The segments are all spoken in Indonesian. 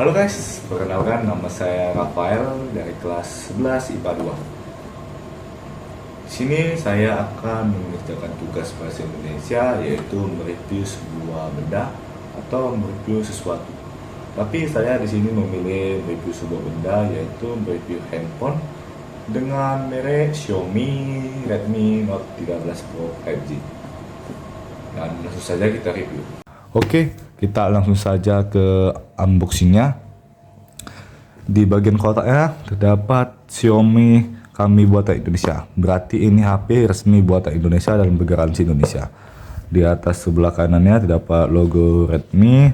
Halo guys, perkenalkan nama saya Rafael dari kelas 11 IPA 2. Sini saya akan mengerjakan tugas bahasa Indonesia, yaitu mereview sebuah benda atau mereview sesuatu. Tapi saya di sini memilih mereview sebuah benda, yaitu mereview handphone dengan merek Xiaomi Redmi Note 13 Pro 5G. Dan langsung saja kita review. Oke, kita langsung saja ke unboxingnya. Di bagian kotaknya terdapat Xiaomi kami buatan Indonesia. Berarti ini HP resmi buatan Indonesia dan bergaransi Indonesia. Di atas sebelah kanannya terdapat logo Redmi,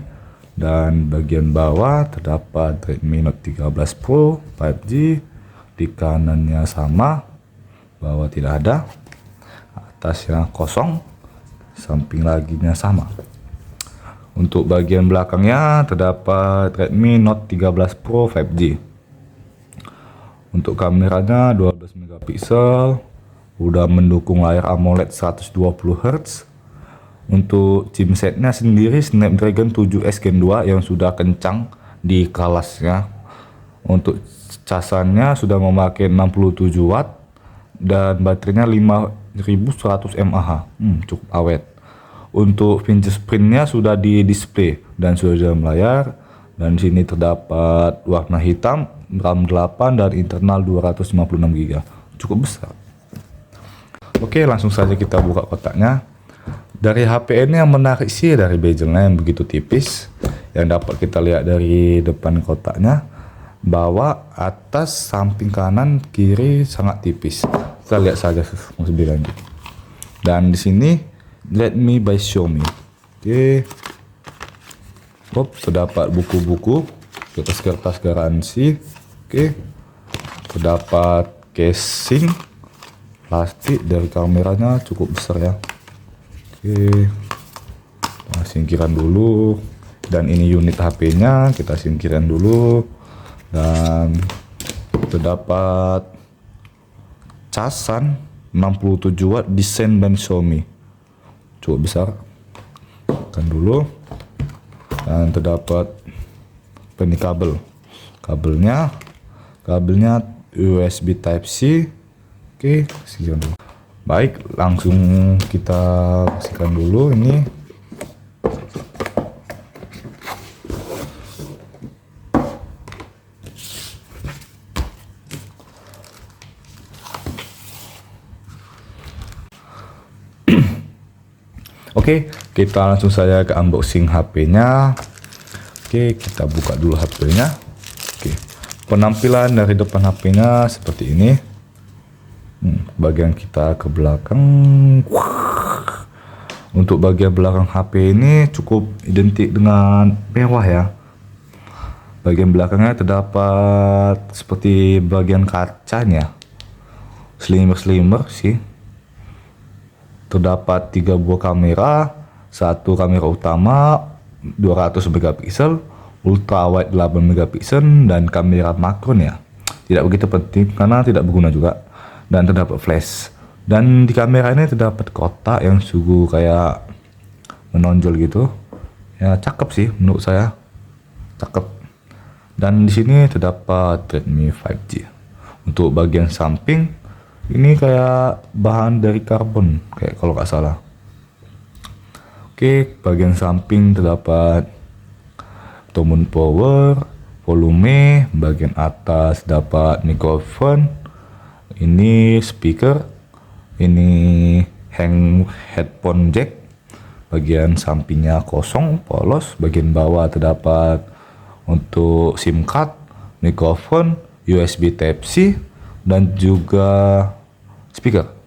dan bagian bawah terdapat Redmi Note 13 Pro 5G. Di kanannya sama, bawah tidak ada, atasnya kosong, samping laginya sama. Untuk bagian belakangnya terdapat Redmi Note 13 Pro 5G. Untuk kameranya 12 megapiksel, udah mendukung layar AMOLED 120 Hz. Untuk chipsetnya sendiri Snapdragon 7S Gen 2 yang sudah kencang di kelasnya. Untuk casannya sudah memakai 67 watt dan baterainya 5100 mAh. Cukup awet. Untuk fingerprintnya sudah di display dan sudah di dalam layar, dan di sini terdapat warna hitam, RAM 8 dan internal 256 GB. Cukup besar. Oke, langsung saja kita buka kotaknya. Dari HP ini yang menarik sih dari bezelnya yang begitu tipis, yang dapat kita lihat dari depan kotaknya. Bawah, atas, samping kanan, kiri sangat tipis. Kita lihat saja lebih lanjut. Dan di sini Redmi by Xiaomi. Oke. Terdapat buku-buku, kertas-kertas garansi. Oke. Terdapat casing plastik dari kameranya cukup besar ya. Oke. Kita singkirkan dulu. Dan ini unit HP-nya, kita singkirkan dulu. Dan terdapat casan 67 watt desain band Xiaomi. Cukup besar. Kan dulu. Dan terdapat ini kabelnya USB Type C. Oke, kasihkan dulu. Baik, langsung kita kasihkan dulu ini. Oke, kita langsung saja ke unboxing HP-nya. Oke, kita buka dulu HP-nya. Oke, penampilan dari depan HP-nya seperti ini. Bagian kita ke belakang. Untuk bagian belakang HP ini cukup identik dengan mewah ya. Bagian belakangnya terdapat seperti bagian kacanya. Slimmer sih. Terdapat 3 buah kamera, satu kamera utama 200 megapiksel, ultra wide 8 megapiksel, dan kamera makron ya. Tidak begitu penting karena tidak berguna juga. Dan terdapat flash. Dan di kamera ini terdapat kotak yang sungguh kayak menonjol gitu. Ya cakep sih menurut saya. Cakep. Dan di sini terdapat Redmi 5G. Untuk bagian samping ini kayak bahan dari karbon, kayak kalau nggak salah. Oke, bagian samping terdapat tombol power, volume, bagian atas dapat mikrofon, ini speaker, ini headphone jack, bagian sampingnya kosong, polos, bagian bawah terdapat untuk SIM card, mikrofon, USB Type C, dan juga speaker.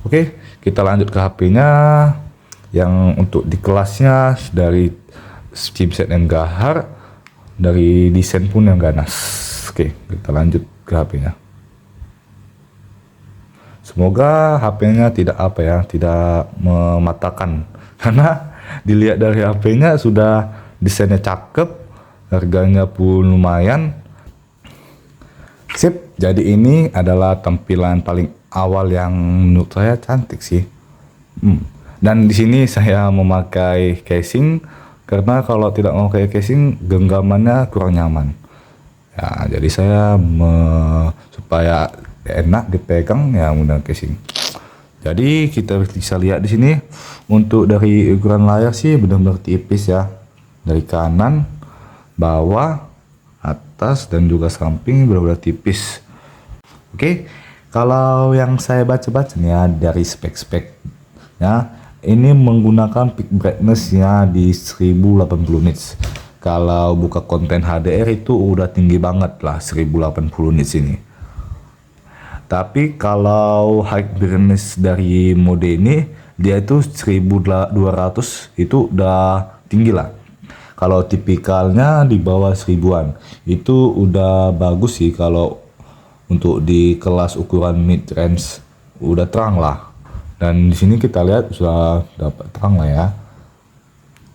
Oke, kita lanjut ke HP-nya yang untuk di kelasnya dari chipset yang gahar, dari desain pun yang ganas. Oke, kita lanjut ke HP-nya. Semoga HP-nya tidak mematakan karena dilihat dari HP-nya sudah desainnya cakep, harganya pun lumayan. Sip, jadi ini adalah tampilan paling awal yang menurut saya cantik sih. Dan di sini saya memakai casing karena kalau tidak memakai casing genggamannya kurang nyaman. Ya, jadi saya supaya enak dipegang ya menggunakan casing. Jadi kita bisa lihat di sini untuk dari ukuran layar sih benar-benar tipis ya. Dari kanan, bawah, atas dan juga samping benar-benar tipis. Oke, kalau yang saya baca-baca nih ya dari spek-spek ya, ini menggunakan peak brightness-nya di 1080 nits. Kalau buka konten HDR itu udah tinggi banget lah 1080 nits ini. Tapi kalau high brightness dari mode ini dia itu 1200 itu udah tinggi lah. Kalau tipikalnya di bawah 1000-an itu udah bagus sih. Kalau untuk di kelas ukuran mid range udah terang lah. Dan di sini kita lihat sudah dapat terang lah ya.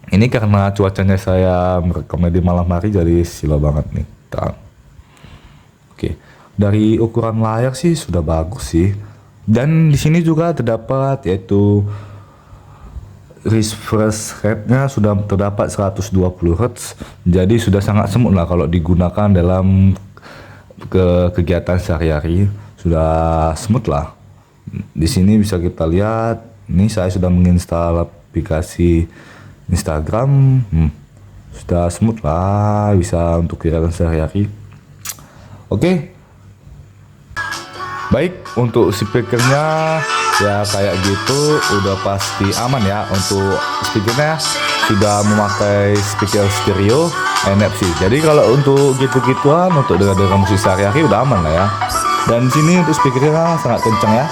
Ini karena cuacanya saya merekamnya di malam hari jadi silau banget nih terang. Oke, dari ukuran layar sih sudah bagus sih. Dan di sini juga terdapat yaitu refresh rate-nya sudah terdapat 120 Hz. Jadi sudah sangat semut lah kalau digunakan dalam kegiatan sehari-hari, sudah smooth lah. Di sini bisa kita lihat, ini saya sudah menginstal aplikasi Instagram, sudah smooth lah, bisa untuk kegiatan sehari-hari. Oke, baik untuk speakernya ya kayak gitu udah pasti aman ya. Untuk speakernya sudah memakai speaker stereo NFC. Jadi kalau untuk gitu-gituan untuk dengar musik sehari-hari udah aman lah ya. Dan sini untuk speakernya sangat kencang ya.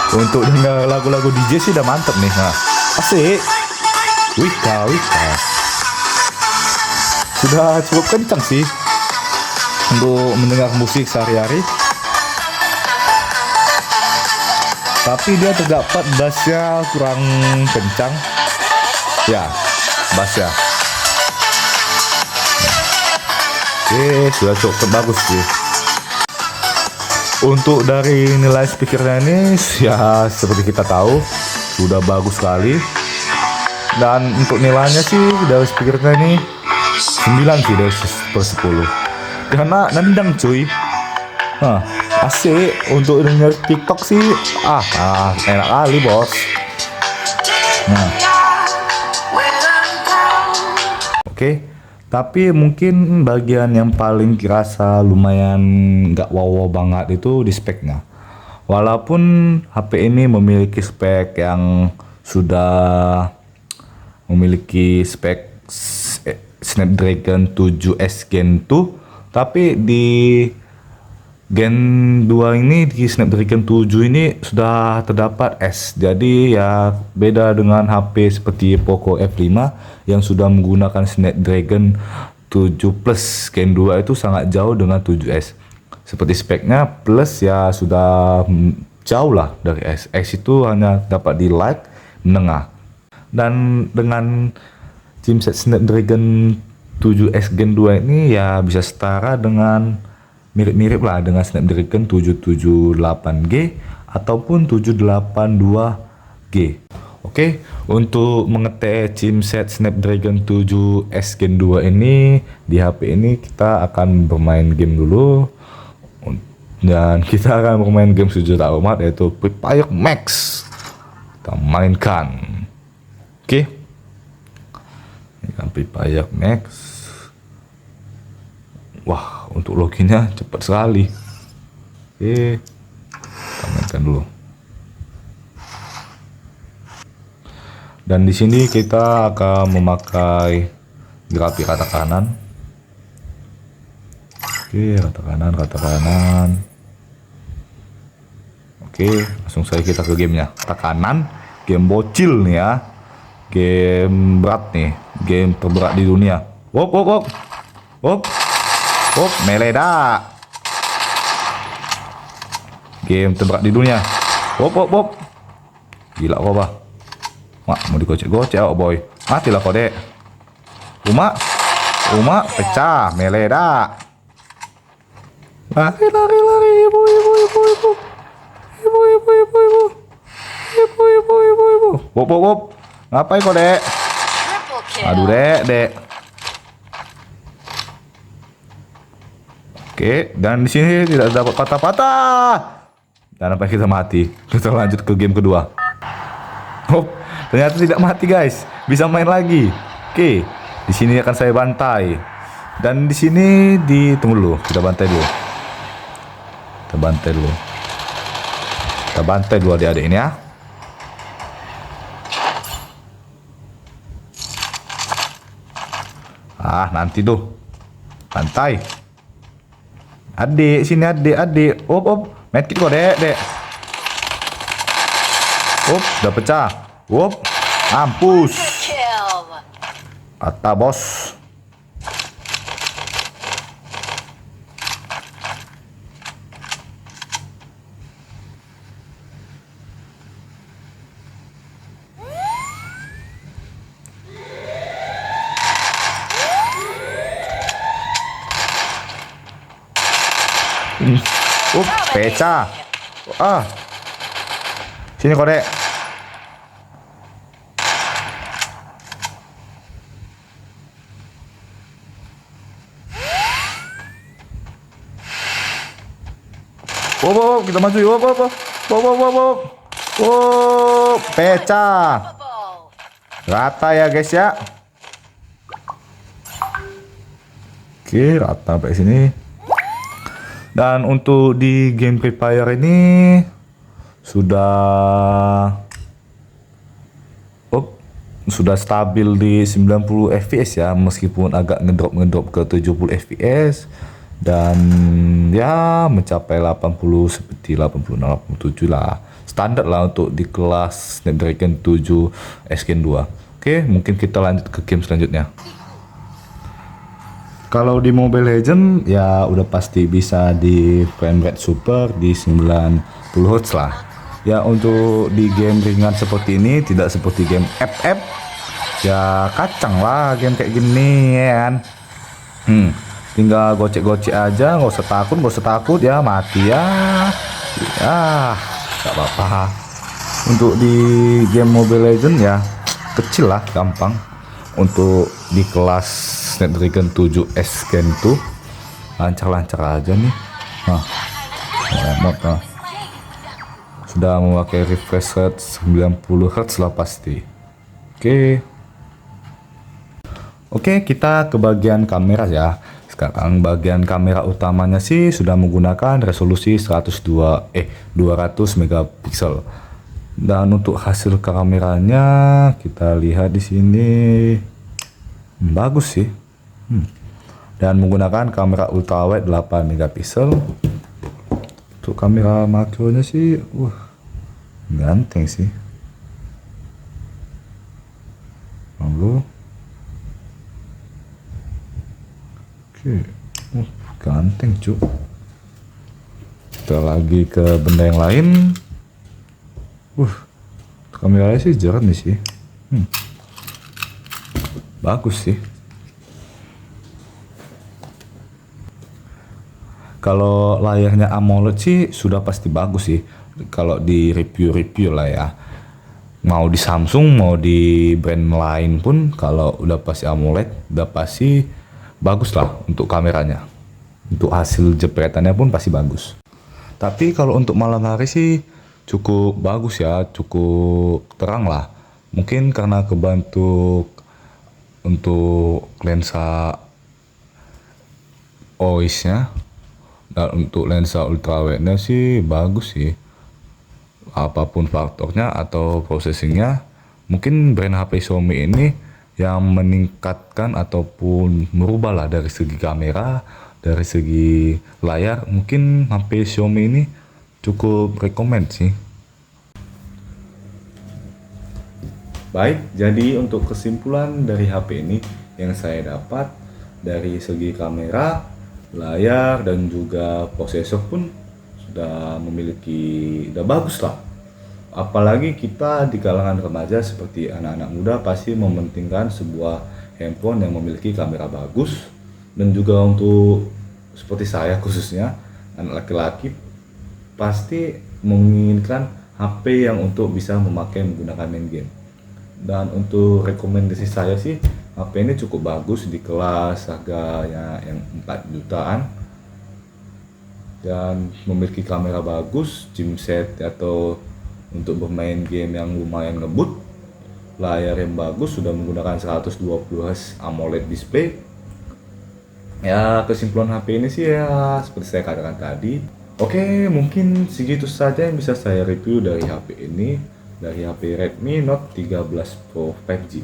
Untuk dengar lagu-lagu DJ sih udah mantep nih. Nah, asik. Wika. Sudah cukup kencang sih untuk mendengar musik sehari-hari. Tapi dia terdapat bassnya kurang kencang. Ya, bassnya. Oke, sudah cukup bagus sih. Untuk dari nilai speakernya ini ya seperti kita tahu sudah bagus sekali. Dan untuk nilainya sih dari speakernya ini 9 sih dari per 10. Karena nendang cuy. Asik untuk denger TikTok sih. Enak kali bos. Oke, tapi mungkin bagian yang paling kerasa lumayan nggak wow banget itu di speknya. Walaupun HP ini memiliki spek yang sudah memiliki spek Snapdragon 7S Gen 2, tapi di Gen 2 ini, di Snapdragon 7 ini sudah terdapat S. Jadi ya beda dengan HP seperti Poco F5 yang sudah menggunakan Snapdragon 7 Plus. Gen 2 itu sangat jauh dengan 7S. Seperti speknya Plus ya sudah jauh lah dari S. X itu hanya dapat di light menengah. Dan dengan chipset Snapdragon 7S Gen 2 ini ya bisa setara dengan mirip-mirip lah dengan Snapdragon 778G ataupun 782G. Oke, untuk mengetek chipset Snapdragon 7S Gen 2 ini di HP ini kita akan bermain game dulu. Dan kita akan bermain game sejuta umat yaitu Free Fire Max. Kita mainkan. Oke. Ini kan Free Fire Max. Wah, untuk loginnya cepat sekali. Oke, kita mainkan dulu. Dan di sini kita akan memakai grafik rata kanan. Oke, rata kanan. Oke, langsung saja kita ke gamenya. Rata kanan, game bocil nih ya. Game berat nih, game terberat di dunia. Wop. Meleda. Game terberat di dunia. Wop. Gila kau bah. Mak mau digocek-gocek oh boy. Matilah kau dek. Uma pecah. Meleda. Lari. Ibu. Ibu. Wop. Ngapain kok, Dek? Triple kill. Aduh, Dek. Oke, dan di sini tidak dapat patah-patah. Dan sampai kita mati. Kita lanjut ke game kedua. Oh, ternyata tidak mati, guys. Bisa main lagi. Oke, di sini akan saya bantai. Dan di sini tunggu dulu, kita bantai dulu. Kita bantai dulu adik-adik ini ya. Nanti tuh. Bantai. Adik, sini adik. Op. Medkit kok, Dek. Op, udah pecah. Op, mampus. Kill. Kata bos. Pecah. Sini kok, Dek. Wow, kita maju. Wow, pecah. Rata ya, guys ya. Oke, rata sampai sini. Dan untuk di game Free Fire ini sudah stabil di 90 fps ya, meskipun agak ngedrop ke 70 fps dan ya mencapai 80 seperti 86 87 lah. Standar lah untuk di kelas Snapdragon 7 S Gen 2. Oke, mungkin kita lanjut ke game selanjutnya. Kalau di Mobile Legends ya udah pasti bisa di frame rate super di 90 Hz lah. Ya untuk di game ringan seperti ini, tidak seperti game FF. Ya kacang lah game kayak gini ya kan. Tinggal gocek-gocek aja, nggak usah takut ya, mati ya. Gak apa-apa. Untuk di game Mobile Legends ya kecil lah, gampang. Untuk di kelas Snapdragon 7 S Gen tuh lancar-lancar aja nih. Sudah memakai refresh rate 90 Hz lah pasti. Oke, kita ke bagian kamera ya. Sekarang bagian kamera utamanya sih sudah menggunakan resolusi 200 megapiksel. Dan untuk hasil kameranya kita lihat di sini bagus sih. Dan menggunakan kamera ultrawide 8 megapiksel. Untuk kamera makronya sih ganteng sih. Lalu ganteng cuk. Kita lagi ke benda yang lain. Kameranya sih jernih sih. Bagus sih. Kalau layarnya AMOLED sih sudah pasti bagus sih. Kalau di review lah ya. Mau di Samsung, mau di brand lain pun kalau udah pasti AMOLED, udah pasti bagus lah untuk kameranya. Untuk hasil jepretannya pun pasti bagus. Tapi kalau untuk malam hari sih cukup bagus ya, cukup terang lah. Mungkin karena kebantu untuk lensa OIS-nya. Dan untuk lensa ultrawide-nya sih bagus sih. Apapun faktornya atau processingnya, mungkin brand HP Xiaomi ini yang meningkatkan ataupun merubah lah dari segi kamera, dari segi layar. Mungkin HP Xiaomi ini cukup rekomend sih. Baik, jadi untuk kesimpulan dari HP ini yang saya dapat dari segi kamera, layar dan juga prosesor pun sudah bagus lah. Apalagi kita di kalangan remaja seperti anak-anak muda pasti mementingkan sebuah handphone yang memiliki kamera bagus. Dan juga untuk seperti saya khususnya anak laki-laki pasti menginginkan HP yang untuk bisa menggunakan main game. Dan untuk rekomendasi saya sih, HP ini cukup bagus di kelas harganya yang 4 jutaan dan memiliki kamera bagus, chipset atau untuk bermain game yang lumayan ngebut, layar yang bagus, sudah menggunakan 120 Hz AMOLED display. Ya, kesimpulan HP ini sih ya seperti saya katakan tadi. Oke, mungkin segitu saja yang bisa saya review dari HP ini, dari HP Redmi Note 13 Pro 5G.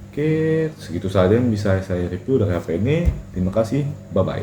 Oke, segitu saja yang bisa saya review dari HP ini. Terima kasih, bye-bye.